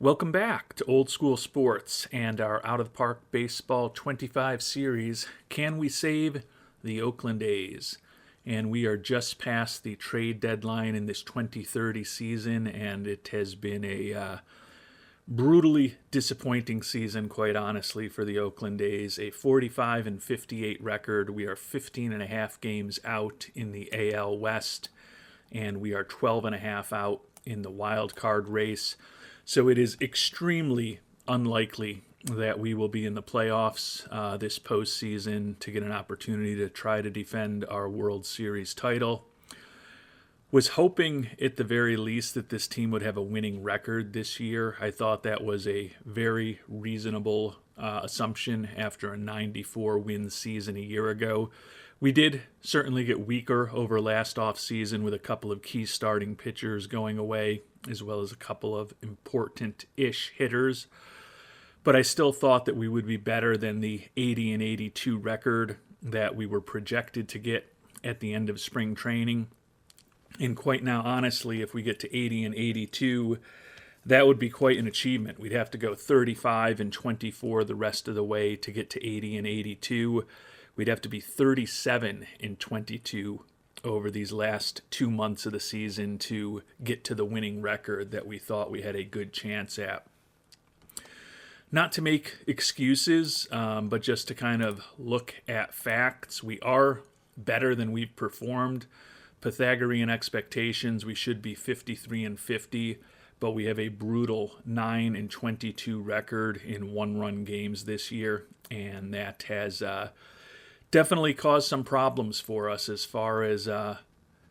Welcome back to Old School Sports and our Out of the Park Baseball 25 series, Can We Save the Oakland A's? And we are just past the trade deadline in this 2030 season, and it has been a brutally disappointing season, quite honestly, for the Oakland A's. A 45-58 record. We are 15 and a half games out in the AL West, and we are 12 and a half out in the wild card race. So it is extremely unlikely that we will be in the playoffs this postseason to get an opportunity to try to defend our World Series title. Was hoping at the very least that this team would have a winning record this year. I thought that was a very reasonable assumption after a 94-win season a year ago. We did certainly get weaker over last offseason with a couple of key starting pitchers going away, as well as a couple of important-ish hitters. But I still thought that we would be better than the 80-82 record that we were projected to get at the end of spring training. And quite now, honestly, if we get to 80-82, that would be quite an achievement. We'd have to go 35-24 the rest of the way to get to 80-82. We'd have to be 37-22 over these last 2 months of the season to get to the winning record that we thought we had a good chance at. Not to make excuses, but just to kind of look at facts. We are better than we've performed. Pythagorean expectations, we should be 53-50, but we have a brutal 9-22 record in one-run games this year, and that has definitely caused some problems for us as far as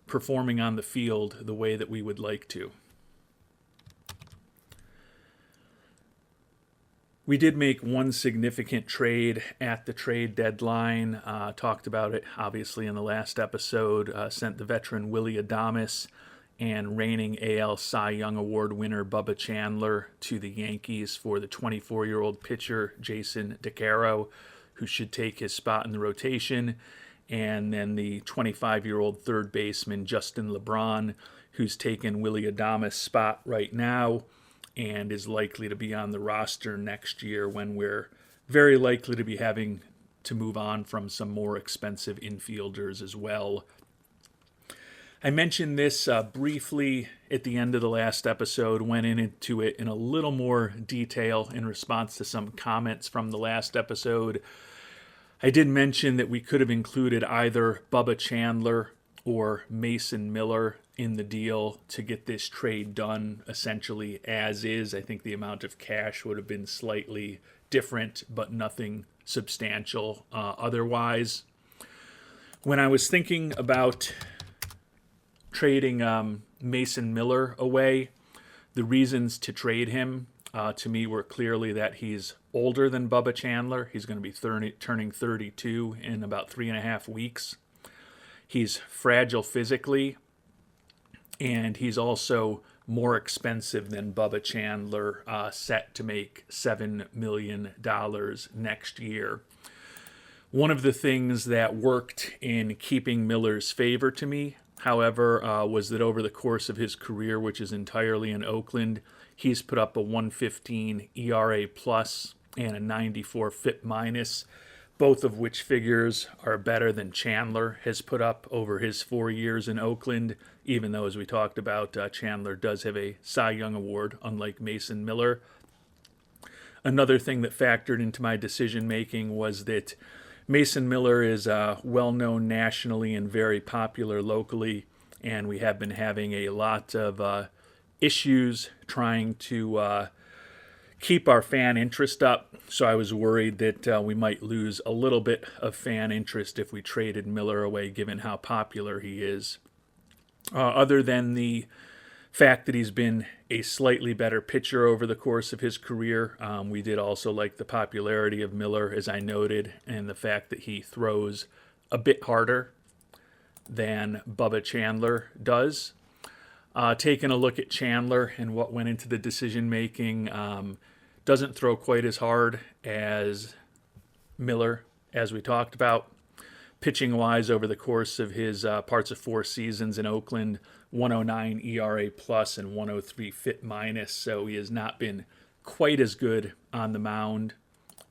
performing on the field the way that we would like to. We did make one significant trade at the trade deadline. Talked about it, obviously, in the last episode. Sent the veteran Willy Adames and reigning AL Cy Young Award winner Bubba Chandler to the Yankees for the 24-year-old pitcher Jason DeCaro, who should take his spot in the rotation, and then the 25-year-old third baseman Justin LeBron, who's taken Willy Adames' spot right now and is likely to be on the roster next year when we're very likely to be having to move on from some more expensive infielders as well. I mentioned this briefly at the end of the last episode, went into it in a little more detail in response to some comments from the last episode. I did mention that we could have included either Bubba Chandler or Mason Miller in the deal to get this trade done essentially as is. I think the amount of cash would have been slightly different, but nothing substantial otherwise. When I was thinking about trading Mason Miller away, the reasons to trade him to me were clearly that he's older than Bubba Chandler. He's going to be turning 32 in about 3.5 weeks. He's fragile physically, and he's also more expensive than Bubba Chandler, set to make $7 million next year. One of the things that worked in keeping Miller's favor to me, however, was that over the course of his career, which is entirely in Oakland, he's put up a 1.15 ERA plus and a 94 FIP minus, both of which figures are better than Chandler has put up over his 4 years in Oakland, even though, as we talked about, Chandler does have a Cy Young Award, unlike Mason Miller. Another thing that factored into my decision-making was that Mason Miller is well-known nationally and very popular locally, and we have been having a lot of issues trying to keep our fan interest up, so I was worried that we might lose a little bit of fan interest if we traded Miller away, given how popular he is. Other than the fact that he's been a slightly better pitcher over the course of his career, we did also like the popularity of Miller, as I noted, and the fact that he throws a bit harder than Bubba Chandler does. Taking a look at Chandler and what went into the decision-making, doesn't throw quite as hard as Miller, as we talked about. Pitching-wise, over the course of his parts of 4 seasons in Oakland, 109 ERA plus and 103 FIP minus, so he has not been quite as good on the mound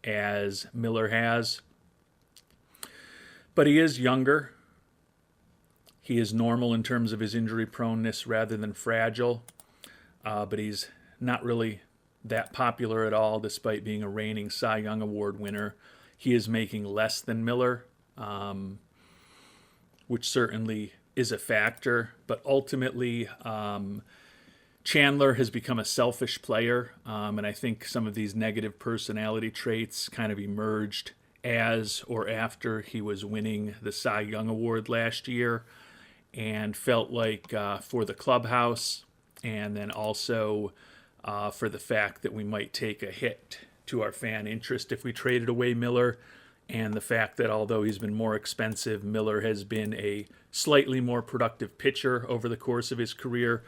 as Miller has. But he is younger. He is normal in terms of his injury proneness rather than fragile. But he's not really that popular at all, despite being a reigning Cy Young Award winner. He is making less than Miller, which certainly is a factor. But ultimately, Chandler has become a selfish player, and I think some of these negative personality traits kind of emerged as or after he was winning the Cy Young Award last year, and felt like for the clubhouse, and then also for the fact that we might take a hit to our fan interest if we traded away Miller, and the fact that although he's been more expensive, Miller has been a slightly more productive pitcher over the course of his career,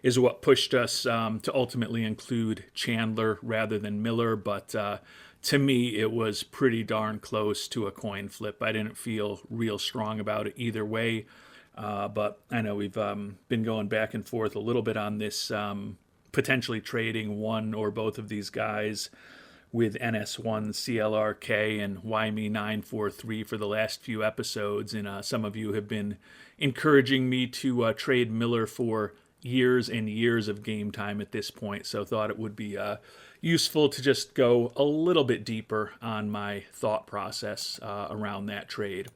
is what pushed us to ultimately include Chandler rather than Miller. But to me, it was pretty darn close to a coin flip. I didn't feel real strong about it either way. But I know we've been going back and forth a little bit on this, potentially trading one or both of these guys with NS1 CLRK and YME943 for the last few episodes. And some of you have been encouraging me to trade Miller for years and years of game time at this point. So thought it would be useful to just go a little bit deeper on my thought process around that trade.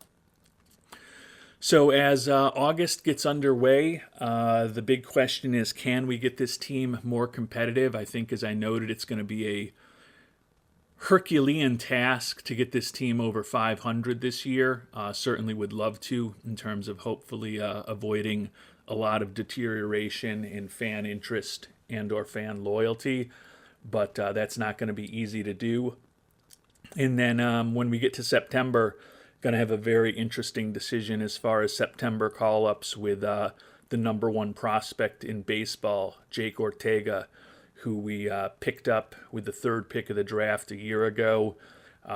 So as August gets underway, the big question is, can we get this team more competitive? I think, as I noted, it's going to be a Herculean task to get this team over 500 this year. Certainly would love to, in terms of hopefully avoiding a lot of deterioration in fan interest and or fan loyalty. But that's not going to be easy to do. And then when we get to September, going to have a very interesting decision as far as September call-ups with the number one prospect in baseball, Jake Ortega, who we picked up with the third pick of the draft a year ago.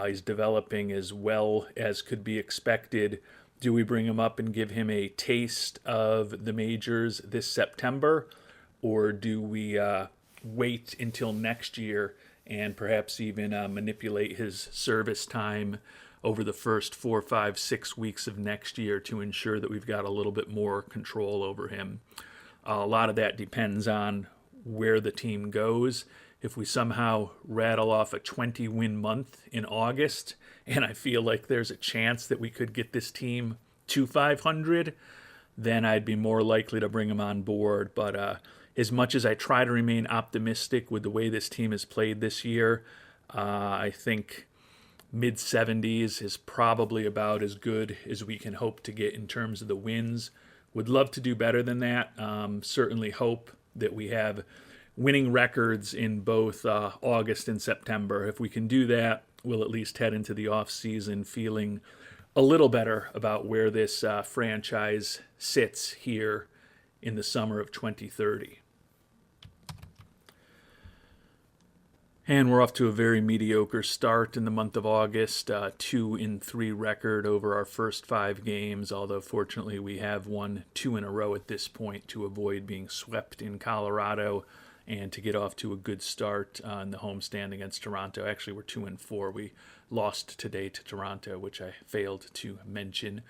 He's developing as well as could be expected. Do we bring him up and give him a taste of the majors this September, or do we wait until next year and perhaps even manipulate his service time over the first 4, 5, 6 weeks of next year to ensure that we've got a little bit more control over him? A lot of that depends on where the team goes. If we somehow rattle off a 20-win month in August, and I feel like there's a chance that we could get this team to 500, then I'd be more likely to bring him on board. But as much as I try to remain optimistic with the way this team has played this year, I think mid-70s is probably about as good as we can hope to get in terms of the wins. Would love to do better than that. Certainly hope that we have winning records in both August and September. If we can do that, we'll at least head into the off-season feeling a little better about where this franchise sits here in the summer of 2030. And we're off to a very mediocre start in the month of August, 2-3 record over our first 5 games, although fortunately we have won 2 in a row at this point to avoid being swept in Colorado and to get off to a good start in the homestand against Toronto. Actually, we're 2-4. We lost today to Toronto, which I failed to mention.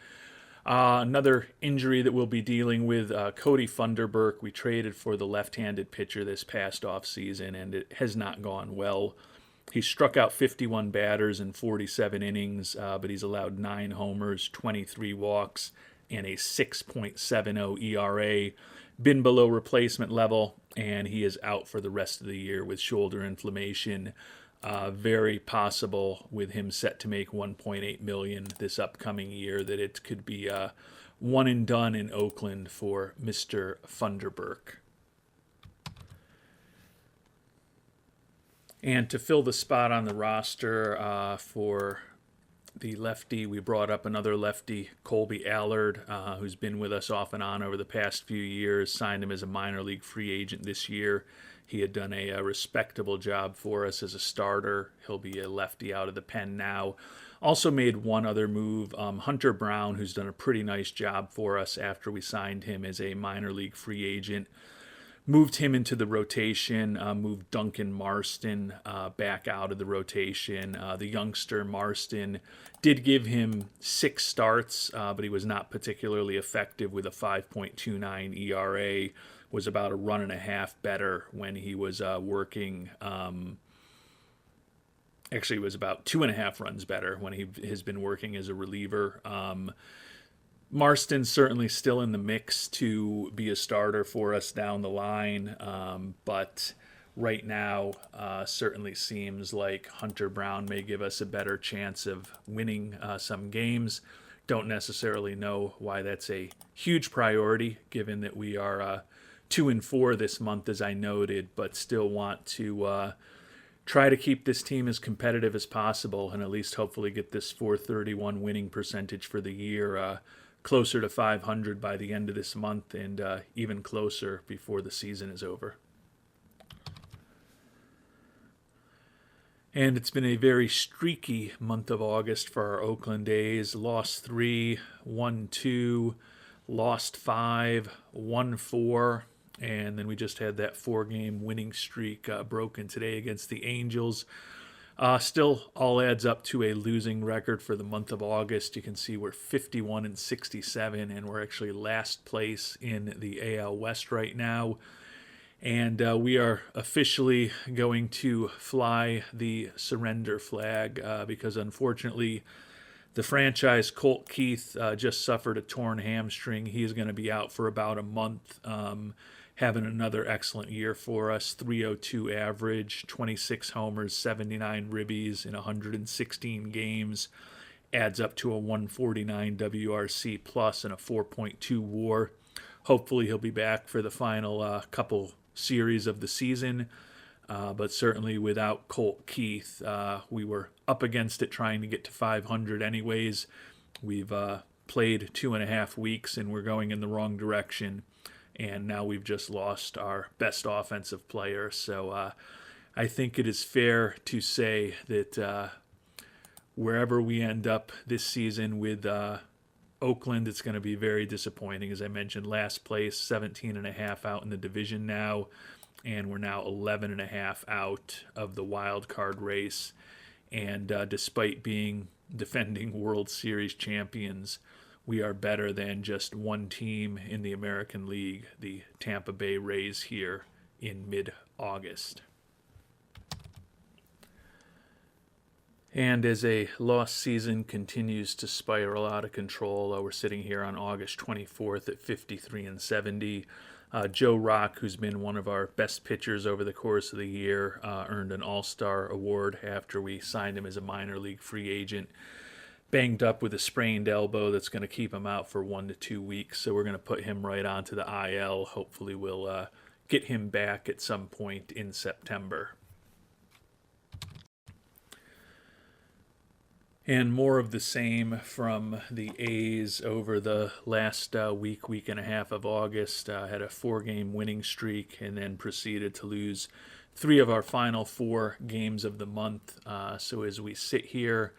Another injury that we'll be dealing with, Cody Funderburk. We traded for the left-handed pitcher this past offseason, and it has not gone well. He struck out 51 batters in 47 innings, but he's allowed 9 homers, 23 walks, and a 6.70 ERA. Been below replacement level, and he is out for the rest of the year with shoulder inflammation. Very possible with him set to make $1.8 million this upcoming year that it could be one and done in Oakland for Mr. Funderburk. And to fill the spot on the roster for the lefty, we brought up another lefty, Colby Allard, who's been with us off and on over the past few years. Signed him as a minor league free agent this year. He had done a respectable job for us as a starter. He'll be a lefty out of the pen now. Also made one other move, Hunter Brown, who's done a pretty nice job for us after we signed him as a minor league free agent. moved him into the rotation, moved Duncan Marston back out of the rotation. The youngster Marston did give him 6 starts, but he was not particularly effective with a 5.29 ERA, was about a run and a half better when he was working. Actually, it was about 2.5 runs better when he has been working as a reliever. Marston's certainly still in the mix to be a starter for us down the line, but right now certainly seems like Hunter Brown may give us a better chance of winning some games. Don't necessarily know why that's a huge priority, given that we are 2-4 this month, as I noted, but still want to try to keep this team as competitive as possible and at least hopefully get this .431 winning percentage for the year closer to 500 by the end of this month, and even closer before the season is over. And it's been a very streaky month of August for our Oakland A's. Lost 3, won 2, lost 5, won 4, and then we just had that 4-game winning streak broken today against the Angels. Still all adds up to a losing record for the month of August. You can see we're 51-67, and we're actually last place in the AL West right now. And we are officially going to fly the surrender flag because unfortunately the franchise Colt Keith just suffered a torn hamstring. He is going to be out for about a month. Having another excellent year for us, 3.02 average, 26 homers, 79 ribbies in 116 games, adds up to a 149 WRC plus and a 4.2 WAR. Hopefully he'll be back for the final couple series of the season, but certainly without Colt Keith, we were up against it trying to get to 500 anyways. We've played 2.5 weeks and we're going in the wrong direction. And now we've just lost our best offensive player. So I think it is fair to say that wherever we end up this season with Oakland, it's going to be very disappointing. As I mentioned, last place, 17.5 out in the division now, and we're now 11.5 out of the wild card race. And despite being defending World Series champions, we are better than just one team in the American League, the Tampa Bay Rays, here in mid-August. And as a lost season continues to spiral out of control, we're sitting here on August 24th at 53-70. Joe Rock, who's been one of our best pitchers over the course of the year, earned an All-Star award after we signed him as a minor league free agent. Banged up with a sprained elbow that's going to keep him out for 1 to 2 weeks. So we're going to put him right onto the IL. Hopefully we'll get him back at some point in September. And more of the same from the A's over the last week and a half of August. Had a 4-game winning streak and then proceeded to lose 3 of our final 4 games of the month. So as we sit here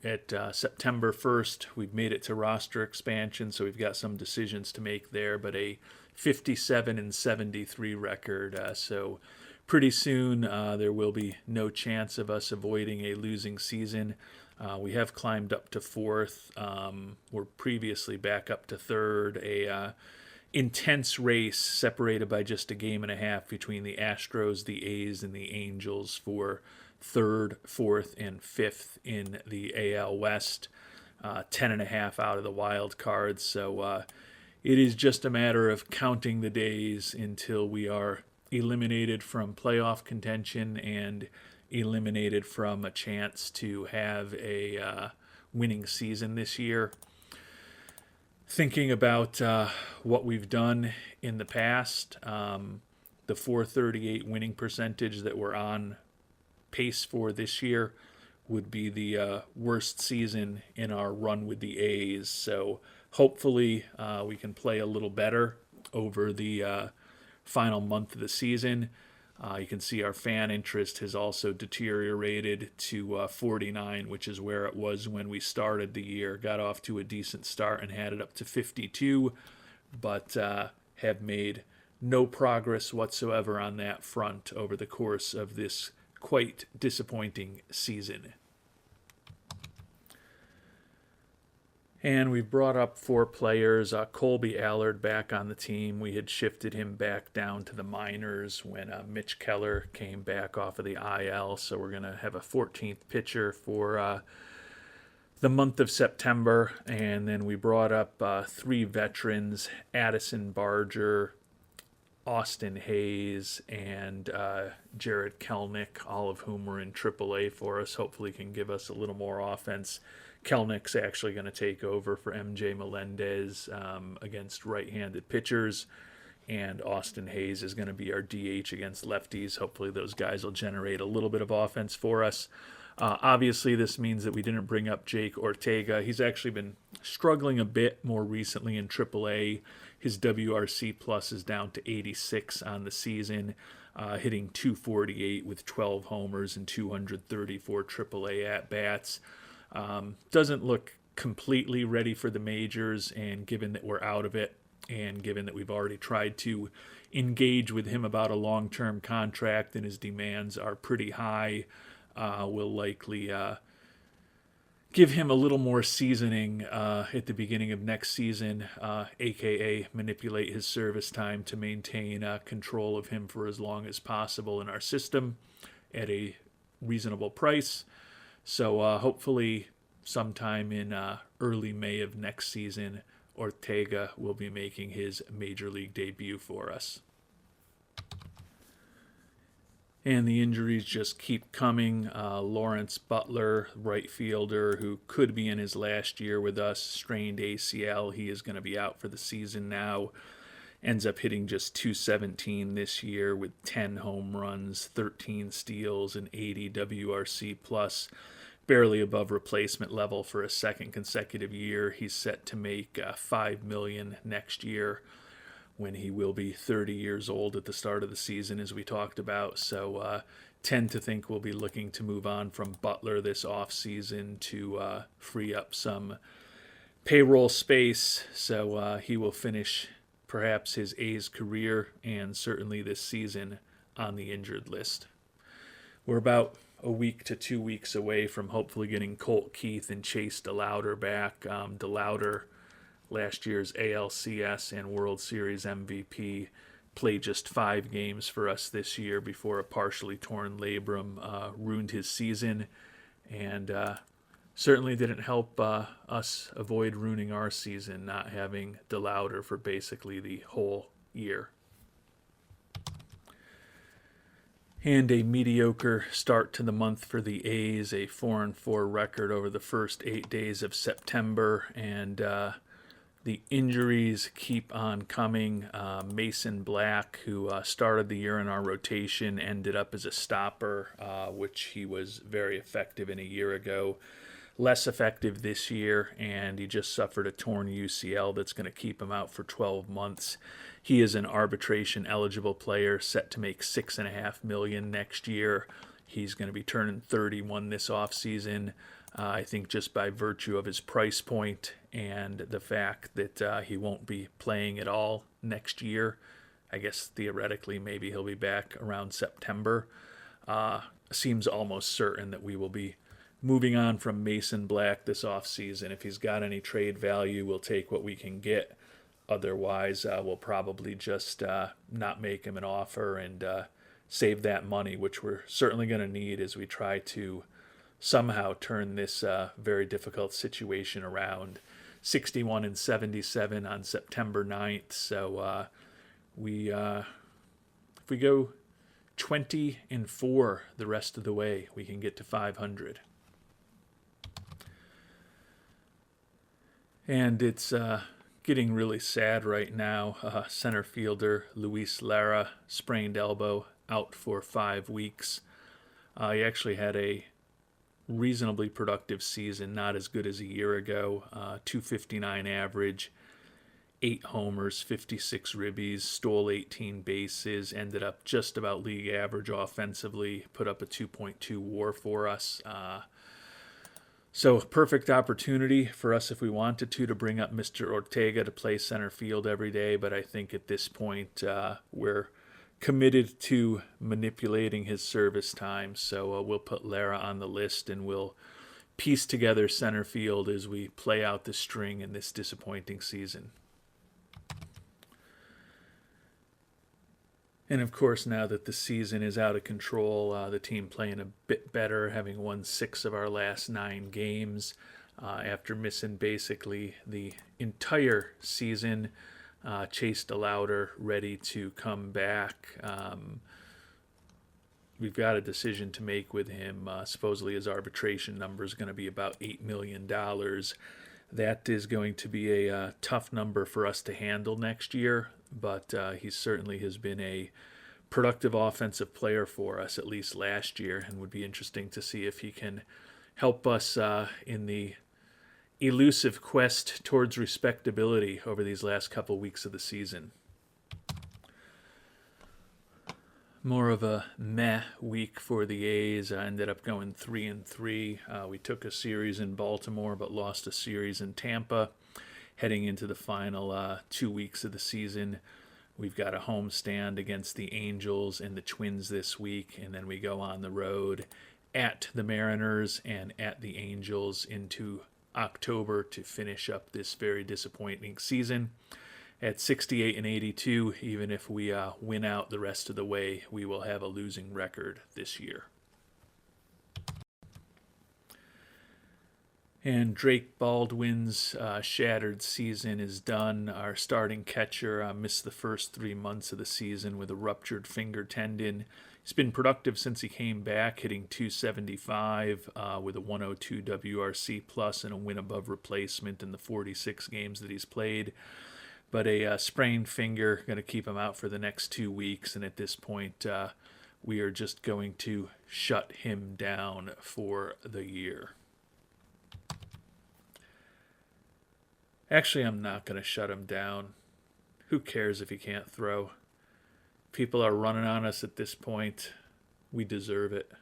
at September 1st, we've made it to roster expansion, so we've got some decisions to make there, but a 57-73 record. So pretty soon there will be no chance of us avoiding a losing season. We have climbed up to 4th. We're previously back up to 3rd. A intense race separated by just a game and a half between the Astros, the A's, and the Angels for 3rd, 4th, and 5th in the AL West, 10.5 out of the wild cards. So it is just a matter of counting the days until we are eliminated from playoff contention and eliminated from a chance to have a winning season this year. Thinking about what we've done in the past, the .438 winning percentage that we're on pace for this year would be the worst season in our run with the A's. So hopefully we can play a little better over the final month of the season. You can see our fan interest has also deteriorated to 49, which is where it was when we started the year. Got off to a decent start and had it up to 52, but have made no progress whatsoever on that front over the course of this quite disappointing season. And we've brought up 4 players. Colby Allard back on the team. We had shifted him back down to the minors when Mitch Keller came back off of the IL. So we're going to have a 14th pitcher for the month of September. And then we brought up 3 veterans, Addison Barger, Austin Hayes, and Jared Kelnick, all of whom were in AAA for us. Hopefully can give us a little more offense. Kelnick's actually going to take over for MJ Melendez against right-handed pitchers, and Austin Hayes is going to be our DH against lefties. Hopefully those guys will generate a little bit of offense for us. Obviously, this means that we didn't bring up Jake Ortega. He's actually been struggling a bit more recently in AAA. His WRC plus is down to 86 on the season, hitting .248 with 12 homers and 234 AAA at-bats. Doesn't look completely ready for the majors, and given that we're out of it, and given that we've already tried to engage with him about a long-term contract and his demands are pretty high, we'll likely give him a little more seasoning at the beginning of next season, aka manipulate his service time to maintain control of him for as long as possible in our system at a reasonable price. So hopefully sometime in early May of next season, Ortega will be making his major league debut for us. And the injuries just keep coming. Lawrence Butler, right fielder, who could be in his last year with us, strained ACL. He is going to be out for the season now. Ends up hitting just .217 this year with 10 home runs, 13 steals, and 80 WRC plus. Barely above replacement level for a second consecutive year. He's set to make $5 million next year, when he will be 30 years old at the start of the season, as we talked about. So tend to think we'll be looking to move on from Butler this offseason to free up some payroll space. So he will finish perhaps his A's career and certainly this season on the injured list. We're about a week to 2 weeks away from hopefully getting Colt Keith and Chase DeLauder back. DeLauder, last year's ALCS and World Series MVP, played just 5 games for us this year before a partially torn labrum ruined his season, and certainly didn't help us avoid ruining our season, not having DeLauder for basically the whole year. And a mediocre start to the month for the A's, a 4-4 record over the first 8 days of September, and the injuries keep on coming. Mason Black, who started the year in our rotation, ended up as a stopper, which he was very effective in a year ago. Less effective this year, and he just suffered a torn UCL that's going to keep him out for 12 months. He is an arbitration-eligible player set to make $6.5 million next year. He's going to be turning 31 this offseason. I think just by virtue of his price point and the fact that he won't be playing at all next year. I guess theoretically maybe he'll be back around September. Seems almost certain that we will be moving on from Mason Black this offseason. If he's got any trade value, we'll take what we can get. Otherwise, we'll probably just not make him an offer and save that money, which we're certainly going to need as we try to somehow turn this very difficult situation around. 61-77 on September 9th. So if we go 20-4 the rest of the way, we can get to 500. And it's getting really sad right now. Center fielder Luis Lara, sprained elbow, out for 5 weeks. He actually had a reasonably productive season, not as good as a year ago. 259 average, 8 homers, 56 ribbies, stole 18 bases, ended up just about league average offensively, put up a 2.2 WAR for us. So, perfect opportunity for us if we wanted to bring up Mr. Ortega to play center field every day. But I think at this point, we're committed to manipulating his service time. So, we'll put Lara on the list and we'll piece together center field as we play out the string in this disappointing season. And of course, now that the season is out of control, the team playing a bit better, having won 6 of our last 9 games after missing basically the entire season. Chase DeLauder ready to come back. We've got a decision to make with him. Supposedly his arbitration number is going to be about $8 million. That is going to be a tough number for us to handle next year, but he certainly has been a productive offensive player for us, at least last year, and would be interesting to see if he can help us in the elusive quest towards respectability over these last couple weeks of the season. More of a meh week for the A's. I ended up going 3-3. We took a series in Baltimore, but lost a series in Tampa. Heading into the final 2 weeks of the season, we've got a homestand against the Angels and the Twins this week, and then we go on the road at the Mariners and at the Angels into October to finish up this very disappointing season. At 68-82, even if we win out the rest of the way, we will have a losing record this year. And Drake Baldwin's shattered season is done. Our starting catcher missed the first 3 months of the season with a ruptured finger tendon. He's been productive since he came back, hitting .275 with a 102 WRC plus and a win above replacement in the 46 games that he's played. But a sprained finger going to keep him out for the next 2 weeks, and at this point we are just going to shut him down for the year. Actually, I'm not going to shut him down. Who cares if he can't throw? People are running on us at this point. We deserve it.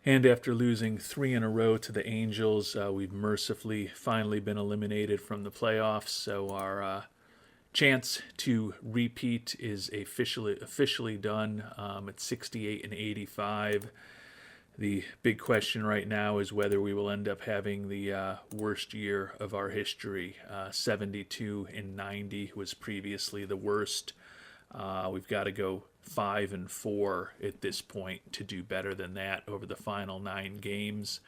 And after losing 3 in a row to the Angels, we've mercifully finally been eliminated from the playoffs. So our chance to repeat is officially done at 68-85. The big question right now is whether we will end up having the worst year of our history. 72-90 was previously the worst. We've got to go 5-4 at this point to do better than that over the final 9 games.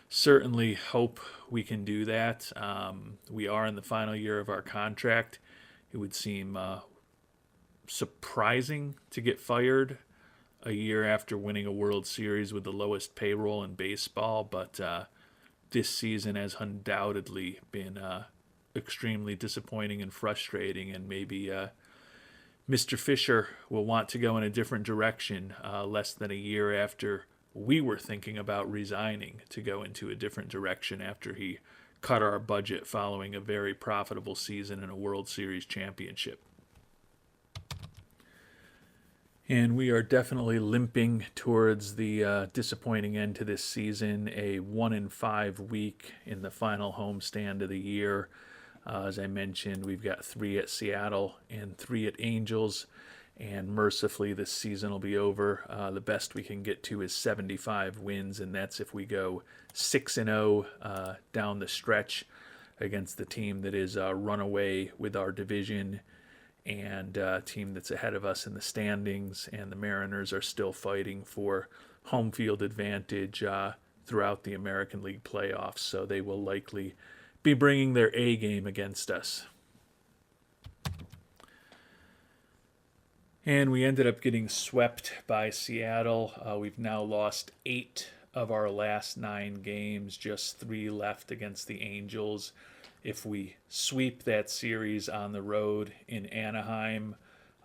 Certainly hope we can do that. We are in the final year of our contract. It would seem surprising to get fired a year after winning a World Series with the lowest payroll in baseball, but this season has undoubtedly been extremely disappointing and frustrating, and maybe Mr. Fisher will want to go in a different direction less than a year after we were thinking about resigning to go into a different direction after he cut our budget following a very profitable season and a World Series championship. And we are definitely limping towards the disappointing end to this season, a 1-5 week in the final homestand of the year. As I mentioned, we've got 3 at Seattle and 3 at Angels, and mercifully this season will be over. The best we can get to is 75 wins, and that's if we go 6-0 down the stretch against the team that is runaway with our division and a team that's ahead of us in the standings, and the Mariners are still fighting for home field advantage throughout the American League playoffs, so they will likely be bringing their A game against us. And we ended up getting swept by Seattle. We've now lost 8 of our last 9 games, just 3 left against the Angels. If we sweep that series on the road in Anaheim,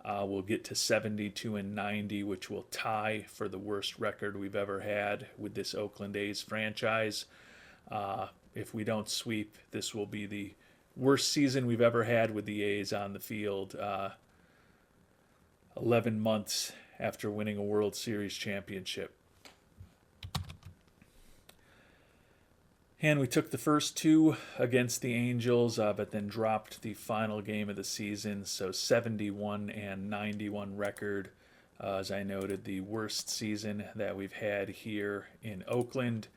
we'll get to 72-90, which will tie for the worst record we've ever had with this Oakland A's franchise. If we don't sweep, this will be the worst season we've ever had with the A's on the field. 11 months after winning a World Series championship. And we took the first two against the Angels, but then dropped the final game of the season. So 71 and 91 record. As I noted, the worst season that we've had here in Oakland.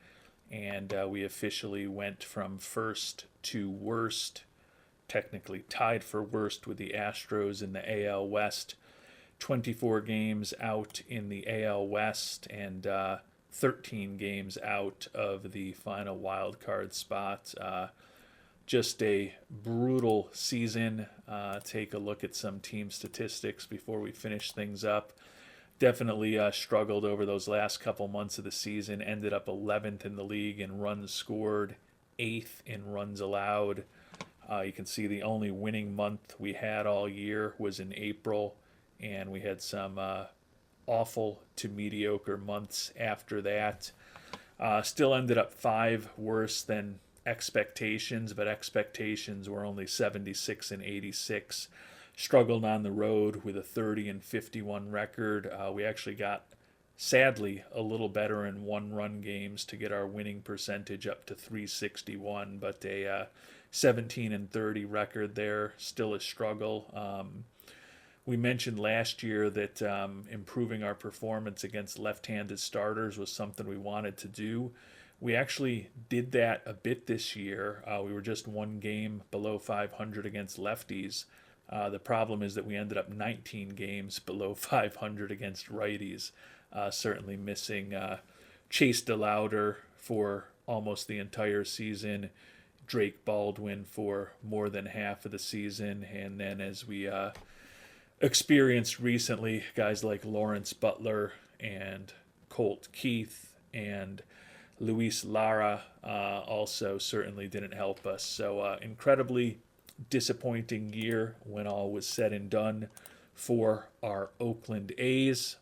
And we officially went from first to worst, technically tied for worst with the Astros in the AL West. 24 games out in the AL West and 13 games out of the final wild card spot. Just a brutal season. Take a look at some team statistics before we finish things up. Definitely struggled over those last couple months of the season. Ended up 11th in the league in runs scored, 8th in runs allowed. You can see the only winning month we had all year was in April, and we had some awful to mediocre months after that. Still ended up 5 worse than expectations, but expectations were only 76 and 86. Struggled on the road with a 30 and 51 record. We actually got, sadly, a little better in one-run games to get our winning percentage up to 361, but a 17 and 30 record there, still a struggle. We mentioned last year that improving our performance against left-handed starters was something we wanted to do. We actually did that a bit this year. We were just one game below 500 against lefties. The problem is that we ended up 19 games below 500 against righties, certainly missing Chase DeLauder for almost the entire season, Drake Baldwin for more than half of the season, and then as we experienced recently, guys like Lawrence Butler and Colt Keith and Luis Lara also certainly didn't help us. So incredibly disappointing year when all was said and done for our Oakland A's.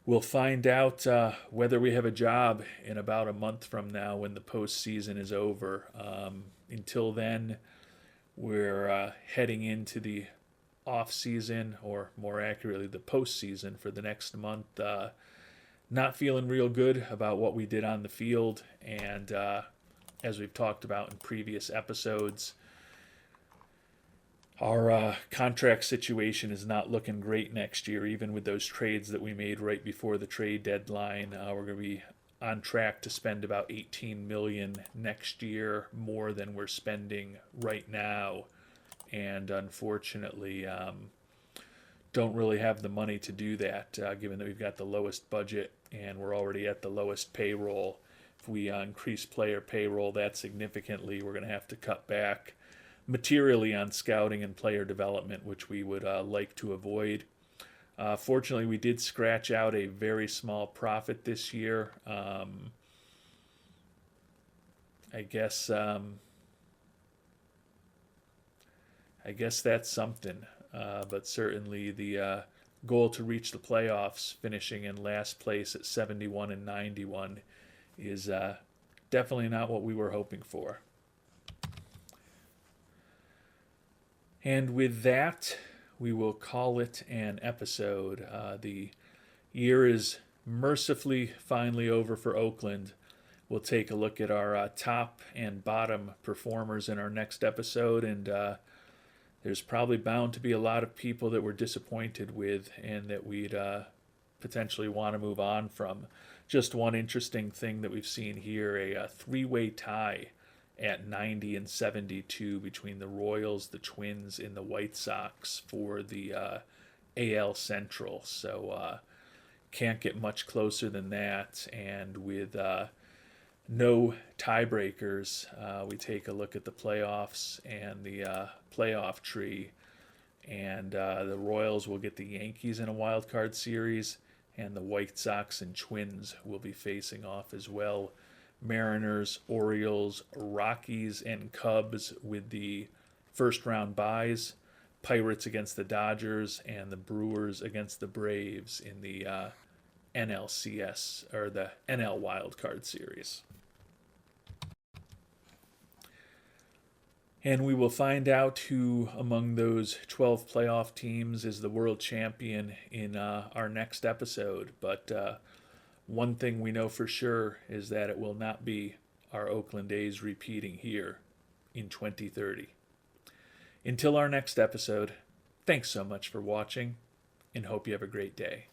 We'll find out whether we have a job in about a month from now when the postseason is over. Until then, we're heading into the off season, or more accurately, the postseason for the next month. Not feeling real good about what we did on the field, and as we've talked about in previous episodes, our contract situation is not looking great next year, even with those trades that we made right before the trade deadline. We're going to be on track to spend about $18 million next year, more than we're spending right now, and unfortunately don't really have the money to do that, given that we've got the lowest budget and we're already at the lowest payroll. If we increase player payroll that significantly, we're going to have to cut back materially on scouting and player development, which we would like to avoid. Fortunately, we did scratch out a very small profit this year. I guess that's something. But certainly the goal to reach the playoffs, finishing in last place at 71 and 91, is definitely not what we were hoping for. And with that, we will call it an episode. The year is mercifully finally over for Oakland. We'll take a look at our top and bottom performers in our next episode, and there's probably bound to be a lot of people that we're disappointed with and that we'd potentially want to move on from. Just one interesting thing that we've seen here, a three-way tie at 90 and 72 between the Royals, the Twins, and the White Sox for the AL Central. So can't get much closer than that. And with no tiebreakers, we take a look at the playoffs and the playoff tree. And the Royals will get the Yankees in a wild card series, and the White Sox and Twins will be facing off as well. Mariners, Orioles, Rockies, and Cubs with the first round byes. Pirates against the Dodgers, and the Brewers against the Braves in the NLCS, or the NL Wild Card Series. And we will find out who among those 12 playoff teams is the world champion in our next episode. But One thing we know for sure is that it will not be our Oakland A's repeating here in 2030. Until our next episode, thanks so much for watching, and hope you have a great day.